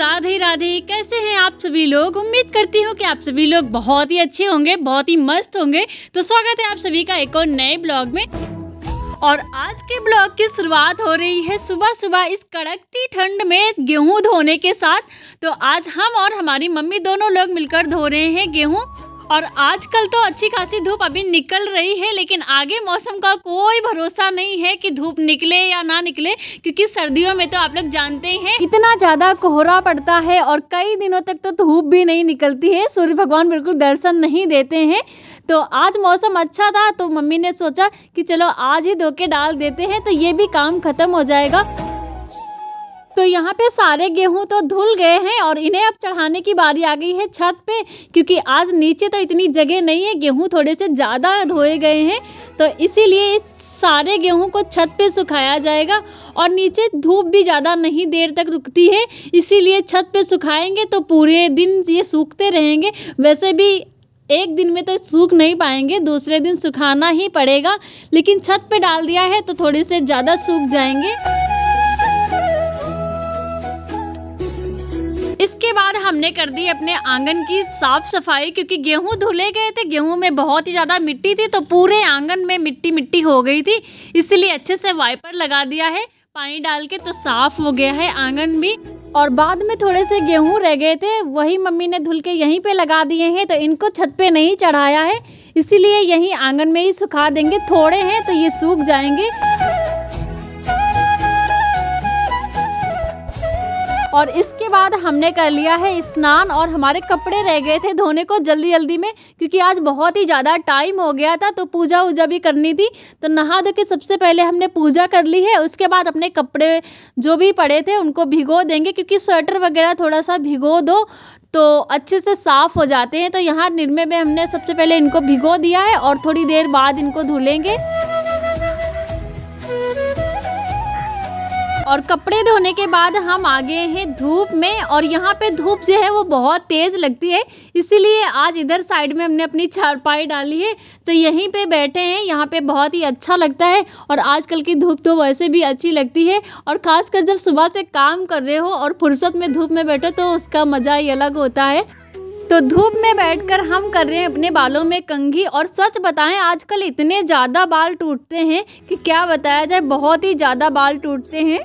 राधे राधे। कैसे हैं आप सभी लोग? उम्मीद करती हूँ कि आप सभी लोग बहुत ही अच्छे होंगे, बहुत ही मस्त होंगे। तो स्वागत है आप सभी का एक और नए ब्लॉग में। और आज के ब्लॉग की शुरुआत हो रही है सुबह सुबह इस कड़कती ठंड में गेहूं धोने के साथ। तो आज हम और हमारी मम्मी दोनों लोग मिलकर धो रहे हैं गेहूं। और आजकल तो अच्छी खासी धूप अभी निकल रही है, लेकिन आगे मौसम का कोई भरोसा नहीं है कि धूप निकले या ना निकले, क्योंकि सर्दियों में तो आप लोग जानते ही हैं इतना ज़्यादा कोहरा पड़ता है और कई दिनों तक तो धूप भी नहीं निकलती है, सूर्य भगवान बिल्कुल दर्शन नहीं देते हैं। तो आज मौसम अच्छा था तो मम्मी ने सोचा कि चलो आज ही धो के डाल देते हैं, तो ये भी काम खत्म हो जाएगा। तो यहाँ पे सारे गेहूं तो धुल गए हैं और इन्हें अब चढ़ाने की बारी आ गई है छत पे, क्योंकि आज नीचे तो इतनी जगह नहीं है, गेहूं थोड़े से ज़्यादा धोए गए हैं। तो इसीलिए इस सारे गेहूं को छत पे सुखाया जाएगा और नीचे धूप भी ज़्यादा नहीं देर तक रुकती है, इसीलिए छत पे सुखाएंगे तो पूरे दिन ये सूखते रहेंगे। वैसे भी एक दिन में तो सूख नहीं पाएंगे, दूसरे दिन सुखाना ही पड़ेगा, लेकिन छत पे डाल दिया है तो थोड़े से ज़्यादा सूख जाएंगे। इसके बाद हमने कर दी अपने आंगन की साफ सफाई, क्योंकि गेहूं धुले गए थे, गेहूं में बहुत ही ज़्यादा मिट्टी थी, तो पूरे आंगन में मिट्टी मिट्टी हो गई थी। इसलिए अच्छे से वाइपर लगा दिया है पानी डाल के, तो साफ हो गया है आंगन भी। और बाद में थोड़े से गेहूं रह गए थे, वही मम्मी ने धुल के यहीं पे लगा दिए हैं, तो इनको छत पे नहीं चढ़ाया है, इसीलिए यहीं आंगन में ही सुखा देंगे। थोड़े हैं तो ये सूख जाएंगे। और इसके बाद हमने कर लिया है स्नान और हमारे कपड़े रह गए थे धोने को जल्दी जल्दी में, क्योंकि आज बहुत ही ज़्यादा टाइम हो गया था, तो पूजा वूजा भी करनी थी। तो नहा धो के सबसे पहले हमने पूजा कर ली है, उसके बाद अपने कपड़े जो भी पड़े थे उनको भिगो देंगे, क्योंकि स्वेटर वगैरह थोड़ा सा भिगो दो तो अच्छे से साफ़ हो जाते हैं। तो यहाँ निर्मे में हमने सबसे पहले इनको भिगो दिया है और थोड़ी देर बाद इनको धुलेंगे। और कपड़े धोने के बाद हम आ गए हैं धूप में, और यहाँ पे धूप जो है वो बहुत तेज़ लगती है, इसीलिए आज इधर साइड में हमने अपनी चारपाई डाली है, तो यहीं पे बैठे हैं। यहाँ पे बहुत ही अच्छा लगता है, और आजकल की धूप तो वैसे भी अच्छी लगती है, और ख़ासकर जब सुबह से काम कर रहे हो और फुर्सत में धूप में बैठो तो उसका मज़ा ही अलग होता है। तो धूप में बैठकर हम कर रहे हैं अपने बालों में कंघी। और सच बताएं आजकल इतने ज़्यादा बाल टूटते हैं कि क्या बताया जाए, बहुत ही ज़्यादा बाल टूटते हैं।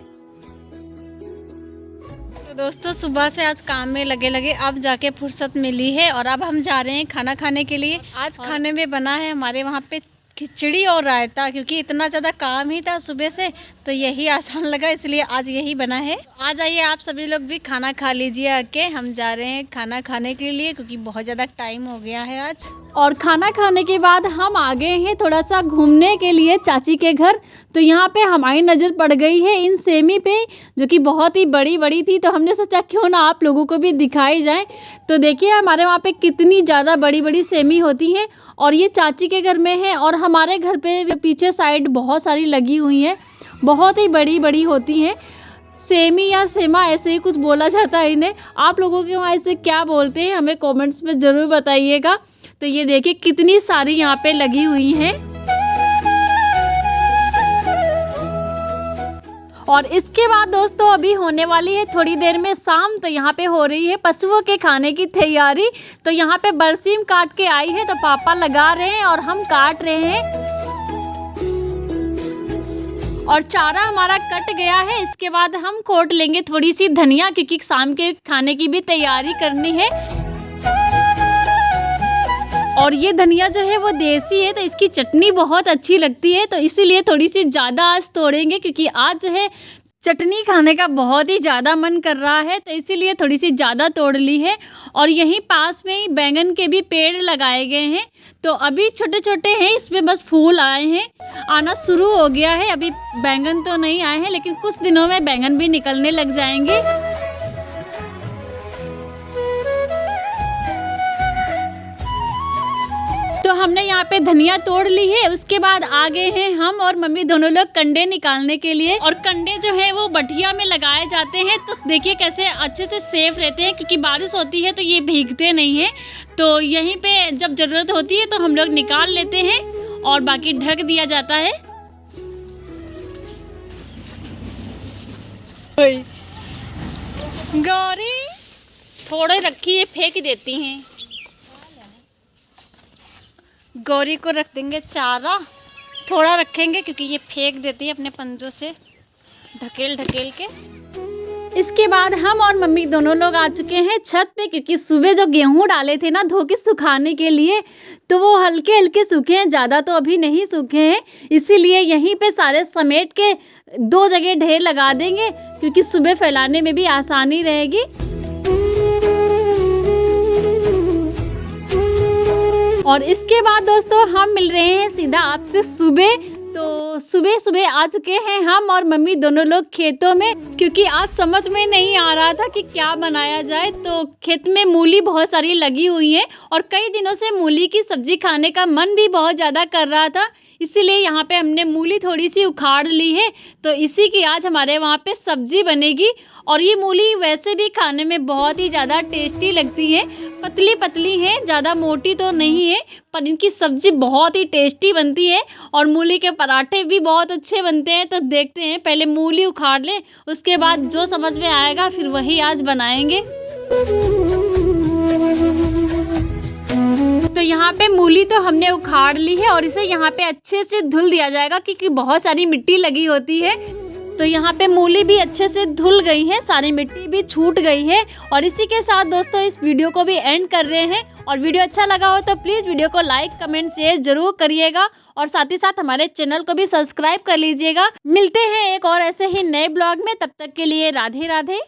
दोस्तों सुबह से आज काम में लगे लगे अब जाके फुर्सत मिली है, और अब हम जा रहे हैं खाना खाने के लिए। आज खाने में बना है हमारे वहाँ पे खिचड़ी और रायता, क्योंकि इतना ज़्यादा काम ही था सुबह से, तो यही आसान लगा, इसलिए आज यही बना है। आ जाइए आप सभी लोग भी खाना खा लीजिए आके। हम जा रहे हैं खाना खाने के लिए, क्योंकि बहुत ज़्यादा टाइम हो गया है आज। और खाना खाने के बाद हम आ गए हैं थोड़ा सा घूमने के लिए चाची के घर। तो यहाँ पे हमारी नज़र पड़ गई है इन सेमी पे, जो कि बहुत ही बड़ी बड़ी थी, तो हमने सोचा क्यों ना आप लोगों को भी दिखाई जाए। तो देखिए हमारे वहाँ पे कितनी ज़्यादा बड़ी बड़ी सेमी होती हैं, और ये चाची के घर में है, और हमारे घर पे पीछे साइड बहुत सारी लगी हुई हैं, बहुत ही बड़ी बड़ी होती हैं। सेमी या सेमा ऐसे ही कुछ बोला जाता है इन्हें। आप लोगों के वहाँ इसे क्या बोलते हैं हमें कमेंट्स में ज़रूर बताइएगा। तो ये देखिए कितनी सारी यहाँ पे लगी हुई हैं। और इसके बाद दोस्तों अभी होने वाली है थोड़ी देर में शाम, तो यहाँ पे हो रही है पशुओं के खाने की तैयारी। तो यहाँ पे बरसीम काट के आई है, तो पापा लगा रहे हैं और हम काट रहे हैं। और चारा हमारा कट गया है, इसके बाद हम कोट लेंगे थोड़ी सी धनिया, क्योंकि शाम के खाने की भी तैयारी करनी है। और ये धनिया जो है वो देसी है, तो इसकी चटनी बहुत अच्छी लगती है, तो इसीलिए थोड़ी सी ज़्यादा आज तोड़ेंगे, क्योंकि आज जो है चटनी खाने का बहुत ही ज़्यादा मन कर रहा है, तो इसीलिए थोड़ी सी ज़्यादा तोड़ ली है। और यहीं पास में ही बैंगन के भी पेड़ लगाए गए हैं, तो अभी छोटे छोटे हैं, इसमें बस फूल आए हैं, आना शुरू हो गया है। अभी बैंगन तो नहीं आए हैं, लेकिन कुछ दिनों में बैंगन भी निकलने लग जाएंगे। तो हमने यहाँ पे धनिया तोड़ ली है, उसके बाद आ गए हैं हम और मम्मी दोनों लोग कंडे निकालने के लिए। और कंडे जो है वो बठिया में लगाए जाते हैं, तो देखिए कैसे अच्छे से सेफ रहते हैं, क्योंकि बारिश होती है तो ये भीगते नहीं हैं। तो यहीं पे जब ज़रूरत होती है तो हम लोग निकाल लेते हैं और बाकी ढक दिया जाता है। गौरी थोड़े रखी है, फेंक देती हैं। गौरी को रख देंगे चारा, थोड़ा रखेंगे क्योंकि ये फेंक देती है अपने पंजों से ढकेल ढकेल के। इसके बाद हम और मम्मी दोनों लोग आ चुके हैं छत पे, क्योंकि सुबह जो गेहूं डाले थे ना धो के सुखाने के लिए, तो वो हल्के हल्के सूखे हैं, ज़्यादा तो अभी नहीं सूखे हैं। इसीलिए यहीं पे सारे समेट के 2 जगह ढेर लगा देंगे, क्योंकि सुबह फैलाने में भी आसानी रहेगी। और इसके बाद दोस्तों हम मिल रहे हैं सीधा आपसे सुबह। तो सुबह सुबह आ चुके हैं हम और मम्मी दोनों लोग खेतों में, क्योंकि आज समझ में नहीं आ रहा था कि क्या बनाया जाए। तो खेत में मूली बहुत सारी लगी हुई है और कई दिनों से मूली की सब्जी खाने का मन भी बहुत ज़्यादा कर रहा था, इसीलिए यहाँ पे हमने मूली थोड़ी सी उखाड़ ली है। तो इसी की आज हमारे वहाँ पे सब्जी बनेगी। और ये मूली वैसे भी खाने में बहुत ही ज़्यादा टेस्टी लगती है, पतली पतली है, ज़्यादा मोटी तो नहीं है, पर इनकी सब्जी बहुत ही टेस्टी बनती है। और मूली के पराठे भी बहुत अच्छे बनते हैं। तो देखते हैं, पहले मूली उखाड़ लें, उसके बाद जो समझ में आएगा फिर वही आज बनाएंगे। तो यहाँ पे मूली तो हमने उखाड़ ली है और इसे यहाँ पे अच्छे से धुल दिया जाएगा, क्योंकि बहुत सारी मिट्टी लगी होती है। तो यहाँ पे मूली भी अच्छे से धुल गई है, सारी मिट्टी भी छूट गई है। और इसी के साथ दोस्तों इस वीडियो को भी एंड कर रहे हैं। और वीडियो अच्छा लगा हो तो प्लीज़ वीडियो को लाइक कमेंट शेयर जरूर करिएगा, और साथ ही साथ हमारे चैनल को भी सब्सक्राइब कर लीजिएगा। मिलते हैं एक और ऐसे ही नए ब्लॉग में, तब तक के लिए राधे राधे।